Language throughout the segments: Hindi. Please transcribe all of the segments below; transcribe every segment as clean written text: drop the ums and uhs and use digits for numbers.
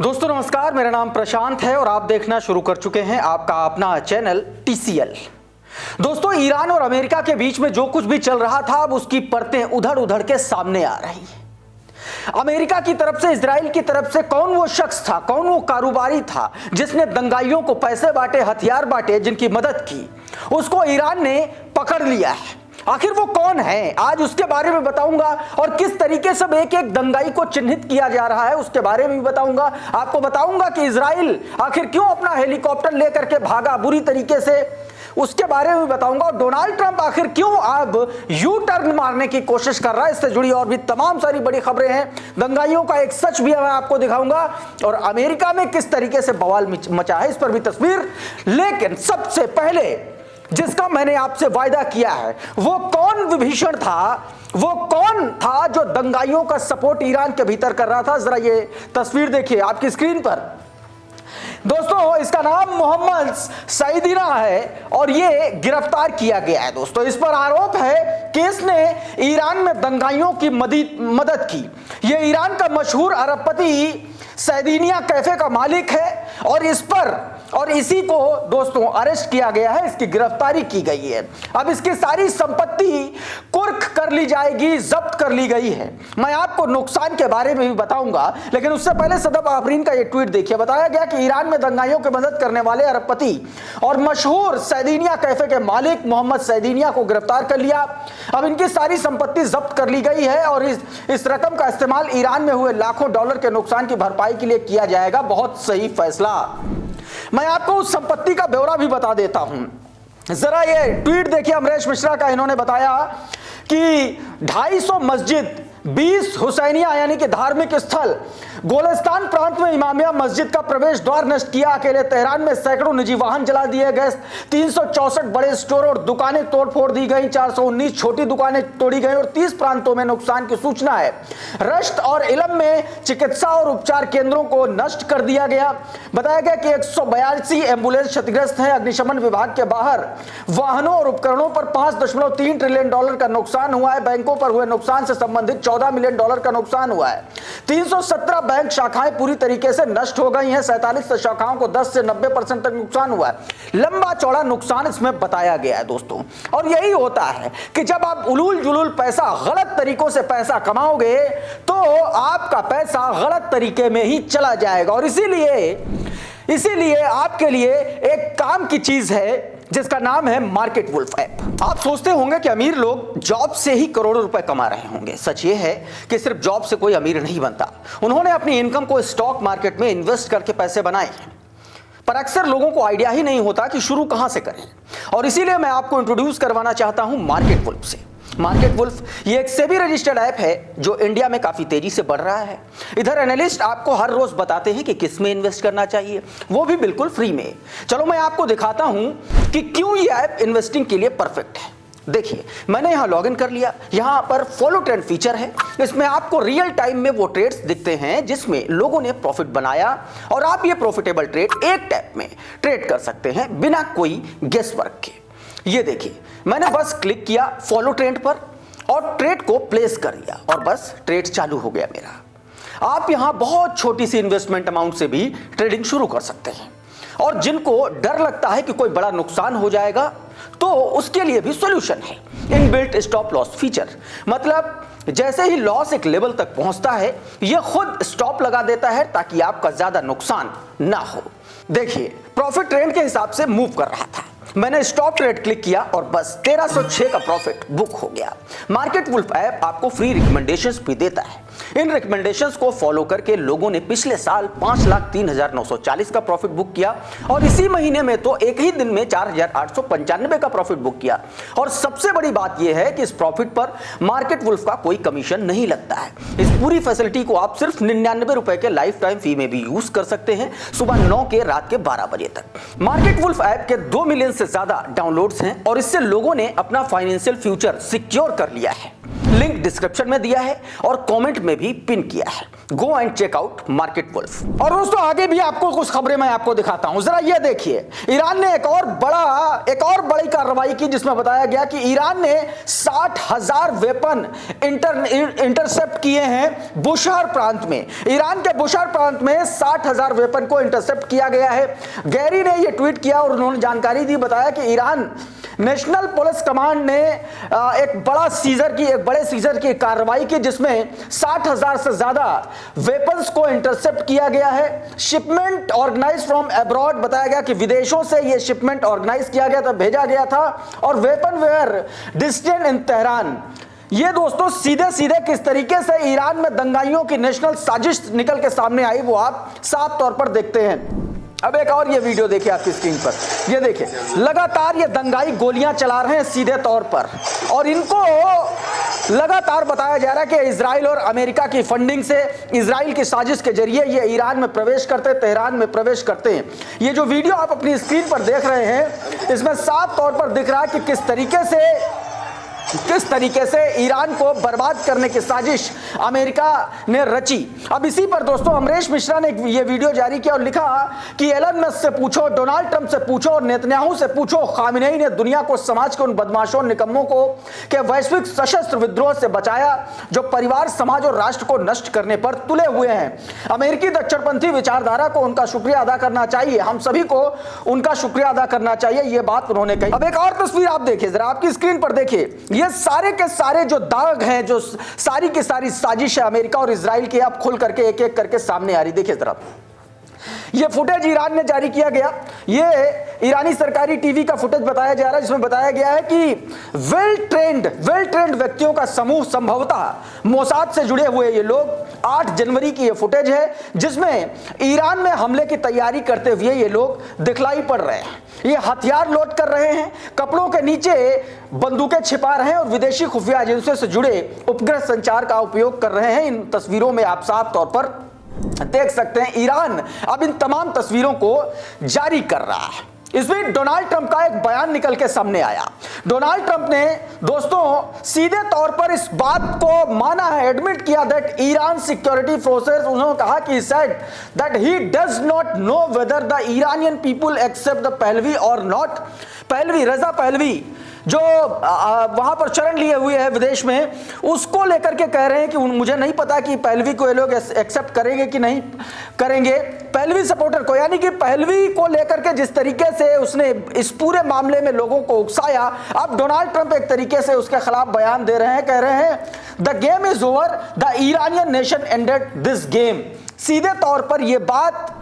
दोस्तों नमस्कार, मेरा नाम प्रशांत है और आप देखना शुरू कर चुके हैं आपका अपना चैनल TCL। दोस्तों, ईरान और अमेरिका के बीच में जो कुछ भी चल रहा था अब उसकी परतें उधड़ उधड़ के सामने आ रही हैं। अमेरिका की तरफ से, इजराइल की तरफ से कौन वो शख्स था, कौन वो कारोबारी था जिसने दंगाइयों को पैसे बांटे, हथियार बांटे, जिनकी मदद की, उसको ईरान ने पकड़ लिया है। आखिर वो कौन है, आज उसके बारे में बताऊंगा और किस तरीके से एक एक दंगाई को चिन्हित किया जा रहा है उसके बारे में भी बताऊंगा। आपको बताऊंगा कि इजराइल आखिर क्यों अपना हेलीकॉप्टर लेकर के भागा बुरी तरीके से, उसके बारे में बताऊंगा। और डोनाल्ड ट्रंप आखिर क्यों अब यू टर्न मारने की कोशिश कर रहा है, इससे जुड़ी और भी तमाम सारी बड़ी खबरें हैं। दंगाइयों का एक सच भी मैं आपको दिखाऊंगा और अमेरिका में किस तरीके से बवाल मचा है, इस पर भी तस्वीर। लेकिन सबसे पहले जिसका मैंने आपसे वायदा किया है, वो कौन विभीषण था, वो कौन था जो दंगाइयों का सपोर्ट ईरान के भीतर कर रहा था। जरा ये तस्वीर देखिए आपकी स्क्रीन पर। दोस्तों, इसका नाम मोहम्मद सईदीना है और ये गिरफ्तार किया गया है। दोस्तों, इस पर आरोप है कि इसने ईरान में दंगाइयों की मदद की। ये ईरान का मशहूर अरबपति सईदीना कैफे का मालिक है और इसी को दोस्तों अरेस्ट किया गया है, इसकी गिरफ्तारी की गई है। अब इसकी सारी संपत्ति कुर्क कर ली जाएगी, जब्त कर ली गई है। मैं आपको नुकसान के बारे में भी बताऊंगा, लेकिन उससे पहले सदब आफरीन का ये ट्वीट देखिए। बताया गया कि ईरान में दंगाइयों की मदद करने वाले अरबपति और मशहूर सईदीना कैफे के मालिक मोहम्मद सईदीना को गिरफ्तार कर लिया। अब इनकी सारी संपत्ति जब्त कर ली गई है और इस रकम का इस्तेमाल ईरान में हुए लाखों डॉलर के नुकसान की भरपाई के लिए किया जाएगा। बहुत सही फैसला। मैं आपको उस संपत्ति का ब्यौरा भी बता देता हूं। जरा ये ट्वीट देखिए अमरीश मिश्रा का। इन्होंने बताया कि 250 मस्जिद, 20 हुसैनिया यानी कि धार्मिक स्थल, गोलिस्तान प्रांत में इमामिया मस्जिद का प्रवेश द्वार नष्ट किया। अकेले तेहरान में सैकड़ों निजी वाहन जला दिए गए, 364 बड़े स्टोर और दुकानें तोड़फोड़ दी गई, 419 छोटी दुकानें तोड़ी गई और 30 प्रांतों में नुकसान की सूचना है। रश्त और इलम में चिकित्सा और उपचार केंद्रों को नष्ट कर दिया गया। बताया गया कि 182 एम्बुलेंस क्षतिग्रस्त हैं। अग्निशमन विभाग के बाहर वाहनों और उपकरणों पर 5.3 ट्रिलियन डॉलर का नुकसान हुआ है। बैंकों पर हुए नुकसान से संबंधित 14 मिलियन डॉलर का नुकसान हुआ है। 317 बैंक शाखाएं पूरी तरीके से नष्ट हो गई हैं। 47 शाखाओं को 10 से 90% तक नुकसान हुआ है। लंबा चौड़ा नुकसान इसमें बताया गया है दोस्तों। और यही होता है कि जब आप उलूल जुलूल पैसा, गलत तरीकों से पैसा कमाओगे तो आपका पैसा गलत तरीके में ही चला जाएगा। और इसीलिए आपके लिए एक काम की चीज है जिसका नाम है मार्केट वुल्फ ऐप। आप सोचते होंगे कि अमीर लोग जॉब से ही करोड़ों रुपए कमा रहे होंगे। सच ये है कि सिर्फ जॉब से कोई अमीर नहीं बनता। उन्होंने अपनी इनकम को स्टॉक मार्केट में इन्वेस्ट करके पैसे बनाए हैं, पर अक्सर लोगों को आइडिया ही नहीं होता कि शुरू कहां से करें। और इसीलिए मैं आपको इंट्रोड्यूस करवाना चाहता हूं मार्केट वुल्फ से। मार्केट वुल्फ ये एक सेबी रजिस्टर्ड ऐप है जो इंडिया में काफी तेजी से बढ़ रहा है। इधर एनालिस्ट आपको हर रोज बताते हैं कि किस में इन्वेस्ट करना चाहिए, वो भी बिल्कुल फ्री में। चलो मैं आपको दिखाता हूं कि क्यों ये ऐप इन्वेस्टिंग के लिए परफेक्ट है। देखिए, मैंने यहां लॉगिन कर लिया। यहां पर फॉलो ट्रेंड फीचर है। इसमें आपको रियल टाइम में वो ट्रेड्स दिखते हैं जिसमें लोगों ने प्रॉफिट बनाया और आप ये प्रॉफिटेबल ट्रेड एक टैप में ट्रेड कर सकते हैं बिना कोई गेस वर्क के। ये देखिए, मैंने बस क्लिक किया फॉलो ट्रेंड पर और ट्रेड को प्लेस कर लिया और बस ट्रेड चालू हो गया मेरा। आप यहां बहुत छोटी सी इन्वेस्टमेंट अमाउंट से भी ट्रेडिंग शुरू कर सकते हैं। और जिनको डर लगता है कि कोई बड़ा नुकसान हो जाएगा तो उसके लिए भी सॉल्यूशन है, इनबिल्ट स्टॉप लॉस फीचर। मतलब जैसे ही लॉस एक लेवल तक पहुंचता है यह खुद स्टॉप लगा देता है ताकि आपका ज्यादा नुकसान ना हो। देखिए, प्रॉफिट ट्रेंड के हिसाब से मूव कर रहा था। मैंने स्टॉप ट्रेड क्लिक किया और बस 1306 का प्रॉफिट बुक हो गया। मार्केट वुल्फ ऐप आपको फ्री रिकमेंडेशंस भी देता है। इन रिकमेंडेशंस को फॉलो करके लोगों ने पिछले साल 5,03,940 का प्रॉफिट बुक किया और इसी महीने में तो एक ही दिन में 4,895 का प्रॉफिट बुक किया। और सबसे बड़ी बात यह है कि इस प्रॉफिट पर मार्केट वुल्फ का कोई कमीशन नहीं लगता है। इस पूरी फैसिलिटी को आप सिर्फ 99 रुपए के लाइफ टाइम फी में भी यूज कर सकते हैं, सुबह 9 के रात के 12 बजे तक। मार्केट वुल्फ ऐप के 2 मिलियन से ज्यादा डाउनलोड्स हैं और इससे लोगों ने अपना फाइनेंशियल फ्यूचर सिक्योर कर लिया है। लिंक डिस्क्रिप्शन में दिया है और कमेंट में भी पिन किया है। Go and check out Market Wolf. और दोस्तों आगे भी आपको कुछ खबरें मैं आपको दिखाता हूं, जरा ये देखिए। ईरान ने एक और बड़ी कार्रवाई की जिसमें बताया गया कि ईरान ने 60,000 वेपन इंटरसेप्ट किए हैं बुशहर प्रांत में। ईरान के बुशहर प्रांत में 60,000 वेपन को इंटरसेप्ट किया गया है। गैरी ने यह ट्वीट किया और उन्होंने जानकारी दी, बताया कि ईरान नेशनल पुलिस कमांड ने एक बड़े सीजर की कार्रवाई की जिसमें 60,000 से ज्यादा वेपन्स को इंटरसेप्ट किया गया है। शिपमेंट ऑर्गेनाइज फ्रॉम अब्रॉड, बताया गया कि विदेशों से यह शिपमेंट ऑर्गेनाइज किया गया था, भेजा गया था। और weapon were distant in Tehran. ये दोस्तों सीधे सीधे किस तरीके से ईरान में दंगाइयों की नेशनल साजिश निकल के सामने आई वो आप साफ तौर पर देखते हैं। अब एक और ये वीडियो देखिए आपकी स्क्रीन पर, ये देखिए लगातार ये दंगाई गोलियां चला रहे हैं सीधे तौर पर, और इनको लगातार बताया जा रहा है कि इजराइल और अमेरिका की फंडिंग से, इजराइल की साजिश के जरिए ये ईरान में प्रवेश करते, तेहरान में प्रवेश करते हैं। ये जो वीडियो आप अपनी स्क्रीन पर देख रहे हैं इसमें साफ तौर पर दिख रहा है कि किस तरीके से ईरान को बर्बाद करने की साजिश अमेरिका ने रची। अब इसी पर दोस्तों अमरीश मिश्रा ने यह वीडियो जारी किया और लिखा कि एलन मस्क से पूछो, डोनाल्ड ट्रंप से पूछो और नेतन्याहू से पूछो, खामेनेई ने दुनिया को समाज के उन बदमाशों निकम्मों को के वैश्विक सशस्त्र विद्रोह से बचाया जो परिवार, समाज और राष्ट्र को नष्ट करने पर तुले हुए हैं। अमेरिकी दक्षिणपंथी विचारधारा को उनका शुक्रिया अदा करना चाहिए, हम सभी को उनका शुक्रिया अदा करना चाहिए, यह बात उन्होंने कही। अब एक और तस्वीर आप देखिए, जरा आपकी स्क्रीन पर देखिए, ये सारे के सारे जो दाग हैं, जो सारी की सारी साजिश है अमेरिका और इजराइल की, अब खुल करके एक एक करके सामने आ रही। देखिए जरा, ये फुटेज ईरान में जारी किया गया, ये ईरानी सरकारी टीवी का फुटेज बताया जा रहा है जिसमें बताया गया है कि वेल ट्रेंड व्यक्तियों का समूह, संभवतः मोसाद से जुड़े हुए ये लोग, 8 जनवरी की ये फुटेज है जिसमें ईरान में हमले की तैयारी करते हुए ये लोग दिखलाई पड़ रहे हैं। ये हथियार लोड कर रहे हैं, कपड़ों के नीचे बंदूकें छिपा रहे हैं और विदेशी खुफिया एजेंसियों से जुड़े उपग्रह संचार का उपयोग कर रहे हैं। इन तस्वीरों में आप साफ तौर पर देख सकते हैं ईरान अब इन तमाम तस्वीरों को जारी कर रहा है। इस बीच डोनाल्ड ट्रंप का एक बयान निकल के सामने आया। डोनाल्ड ट्रंप ने दोस्तों सीधे तौर पर इस बात को माना है, एडमिट किया दैट ईरान सिक्योरिटी फोर्सेस, उन्होंने कहा कि said that he does not know whether the Iranian people accept the Pahlavi और नॉट। पहलवी, रजा पहलवी जो वहां पर शरण लिए हुए हैं विदेश में, उसको लेकर के कह रहे हैं कि मुझे नहीं पता कि पहलवी को ये लोग एक्सेप्ट करेंगे कि नहीं करेंगे। पहलवी सपोर्टर को, यानी कि पहलवी को लेकर के जिस तरीके से उसने इस पूरे मामले में लोगों को उकसाया, अब डोनाल्ड ट्रंप एक तरीके से उसके खिलाफ बयान दे रहे हैं, कह रहे हैं the game is over, the Iranian nation ended this game. सीधे तौर पर यह बात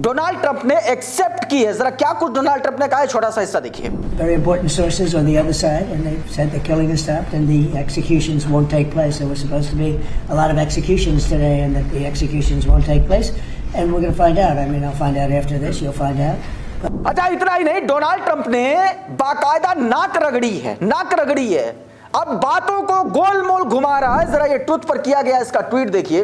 डोनाल्ड ट्रंप ने एक्सेप्ट की है। जरा क्या कुछ डोनाल्ड ट्रंप ने कहा है, छोटा सा हिस्सा देखिए। Very important sources on the other side, and they said the killing has stopped and the executions won't take place. There was supposed to be a lot of executions today, and that the executions won't take place, and we're going to find out. I mean, I'll find out after this. You'll find out. अच्छा, इतना ही नहीं, डोनाल्ड ट्रंप ने बाकायदा नाक रगड़ी है। अब बातों को गोलमोल घुमा रहा है। जरा ये ट्रुथ पर किया गया इसका ट्वीट देखिए।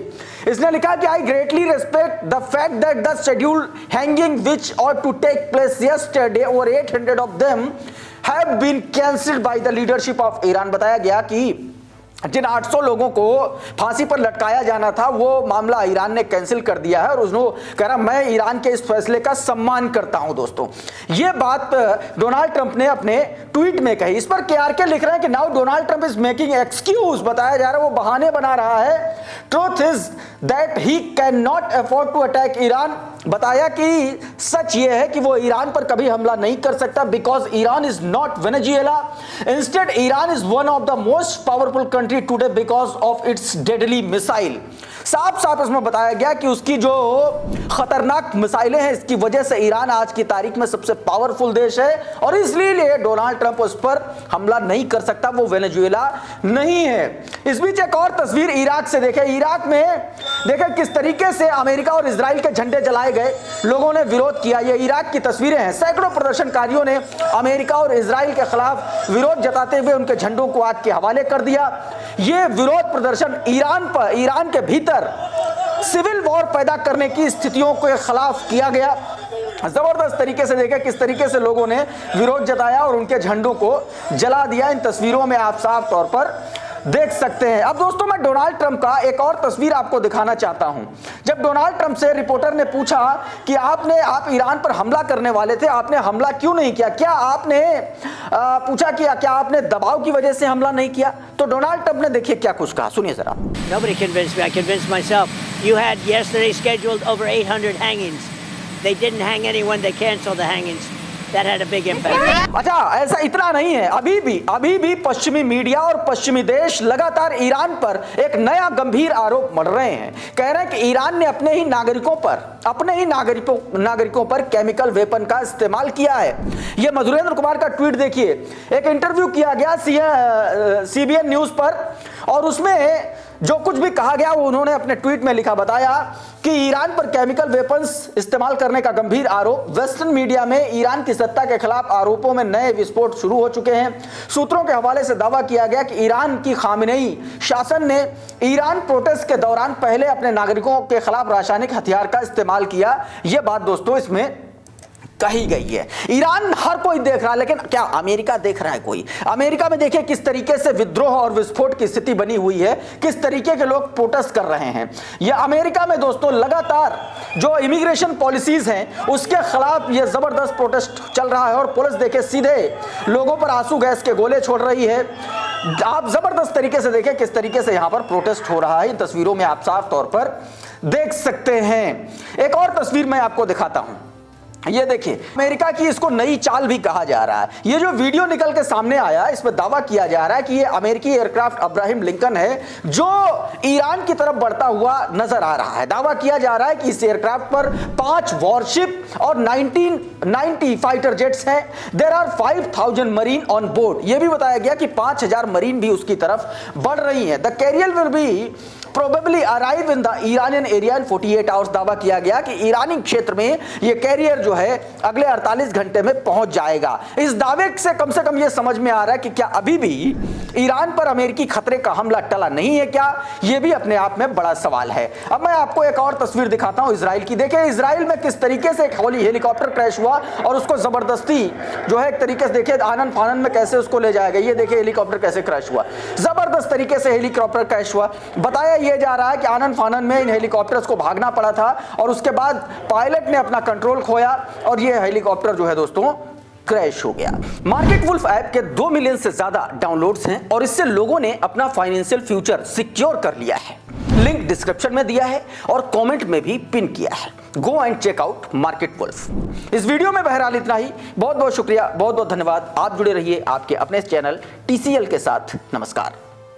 इसने लिखा कि I greatly respect the fact that the schedule hanging which ought to take place yesterday over 800 of them have been cancelled by the leadership of Iran। बताया गया कि जिन 800 लोगों को फांसी पर लटकाया जाना था वो मामला ईरान ने कैंसिल कर दिया है, और उसने कह रहा मैं ईरान के इस फैसले का सम्मान करता हूं। दोस्तों ये बात डोनाल्ड ट्रंप ने अपने ट्वीट में कही। इस पर केआरके लिख रहे हैं कि now Donald Trump is making excuse, बताया जा रहा है वो बहाने बना रहा है। Truth is that he can not afford to attack Iran. बताया कि सच ये है कि वो ईरान पर कभी हमला नहीं कर सकता, because Iran is not Venezuela, instead Iran is one of the most powerful country today because of its deadly missile. साफ साफ इसमें बताया गया कि उसकी जो खतरनाक मिसाइलें हैं, इसकी वजह से ईरान आज की तारीख में सबसे पावरफुल देश है, और इसलिए डोनाल्ड ट्रंप उस पर हमला नहीं कर सकता, वो वेनेजुएला नहीं है। इस बीच एक और तस्वीर इराक से देखें। इराक में देखें किस तरीके से अमेरिका और इजराइल के झंडे जलाए गए, लोगों ने विरोध किया। ये इराक की तस्वीरें हैं। सैकड़ों प्रदर्शनकारियों ने अमेरिका और इजराइल के खिलाफ विरोध जताते हुए उनके झंडों को आग के हवाले कर दिया। ये विरोध प्रदर्शन ईरान के भीतर सिविल वॉर पैदा करने की स्थितियों के खिलाफ किया गया। जबरदस्त तरीके से देखें किस तरीके से लोगों ने विरोध जताया और उनके झंडों को जला दिया। इन तस्वीरों में आप साफ तौर पर देख सकते हैं। अब दोस्तों मैं डोनाल्ड ट्रंप का एक और तस्वीर आपको दिखाना चाहता हूं। जब डोनाल्ड ट्रंप से रिपोर्टर ने पूछा कि आप ईरान पर हमला करने वाले थे, आपने हमला क्यों नहीं किया, क्या आपने पूछा कि क्या आपने दबाव की वजह से हमला नहीं किया, तो डोनाल्ड ट्रंप ने देखिए क्या कुछ कहा, सुनिए जरा। Nobody convinced me. I convinced myself. You had yesterday scheduled over 800 hangings. They didn't hang anyone. They canceled the hangings. That had a big impact. अच्छा, ऐसा इतना नहीं है, अभी भी पश्चिमी मीडिया और पश्चिमी देश लगातार ईरान पर एक नया गंभीर आरोप मढ़ रहे हैं। कह रहे हैं कि ईरान ने अपने ही नागरिकों पर केमिकल वेपन का इस्तेमाल किया है। यह मधुरेंद्र कुमार का ट्वीट देखिए। एक इंटरव्यू किया गया CBN न्यूज पर और उसमें जो कुछ भी कहा गया वो उन्होंने अपने ट्वीट में लिखा, बताया कि ईरान पर केमिकल वेपन्स इस्तेमाल करने का गंभीर आरोप। वेस्टर्न मीडिया में ईरान की सत्ता के खिलाफ आरोपों में नए विस्फोट शुरू हो चुके हैं। सूत्रों के हवाले से दावा किया गया कि ईरान की खामेनेई शासन ने ईरान प्रोटेस्ट के दौरान पहले अपने नागरिकों के खिलाफ रासायनिक हथियार का इस्तेमाल किया। यह बात दोस्तों इसमें कही गई है। ईरान हर कोई देख रहा है, लेकिन क्या अमेरिका देख रहा है? कोई अमेरिका में देखिए किस तरीके से विद्रोह और विस्फोट की स्थिति बनी हुई है, किस तरीके के लोग प्रोटेस्ट कर रहे हैं। यह अमेरिका में दोस्तों लगातार जो इमिग्रेशन पॉलिसीज हैं उसके खिलाफ यह जबरदस्त प्रोटेस्ट चल रहा है और पुलिस देखे सीधे लोगों पर आंसू गैस के गोले छोड़ रही है। आप जबरदस्त तरीके से देखें किस तरीके से यहां पर प्रोटेस्ट हो रहा है। इन तस्वीरों में आप साफ तौर पर देख सकते हैं। एक और तस्वीर मैं आपको दिखाता हूं, ये देखिए, अमेरिका की इसको नई चाल भी कहा जा रहा है। ये जो वीडियो निकल के सामने आया, इसमें दावा किया जा रहा है कि ये अमेरिकी एयरक्राफ्ट अब्राहम लिंकन है जो ईरान की तरफ बढ़ता हुआ नजर आ रहा है। दावा किया जा रहा है कि इस एयरक्राफ्ट पर 5 वॉरशिप और 1990 फाइटर जेट्स हैं। There are 5000 marine on board. यह भी बताया गया कि 5000 मरीन भी उसकी तरफ बढ़ रही हैं। The carrier will be probably arrive in the Iranian area in 48 hours। दावा किया गया कि ईरानी क्षेत्र में यह कैरियर जो है अगले 48 घंटे में पहुंच जाएगा। इस दावे से कम यह समझ में आ रहा है कि क्या अभी भी ईरान पर अमेरिकी खतरे का हमला टला नहीं है क्या? यह भी अपने आप में बड़ा सवाल है। अब मैं आपको एक और तस्वीर दिखाता हूं इजराइल की। देखिए इजराइल में किस तरीके से एक हेलीकॉप्टर क्रैश हुआ और उसको जबरदस्ती जो है एक तरीके से देखिए आनन फानन में कैसे उसको ले जाएगा। ये देखिए हेलीकॉप्टर कैसे क्रैश हुआ, जबरदस्त तरीके से हेलीकॉप्टर क्रैश हुआ। बताया यह जा रहा है कि आनन फानन में इन हेलीकॉप्टर्स को भागना पड़ा था और उसके बाद पायलट ने अपना कंट्रोल खोया और यह हेलीकॉप्टर जो है दोस्तों क्रैश हो गया। मार्केट वुल्फ ऐप के 2 मिलियन से ज्यादा डाउनलोड्स हैं और इससे लोगों ने अपना फाइनेंशियल फ्यूचर सिक्योर कर लिया है। लिंक डिस्क्रिप्शन में दिया है और कमेंट में भी पिन किया है। Go and check out Market Wolf. इस वीडियो में बहरहाल इतना ही। बहुत बहुत शुक्रिया, बहुत बहुत धन्यवाद। आप जुड़े रहिए आपके अपने चैनल TCL के साथ। नमस्कार।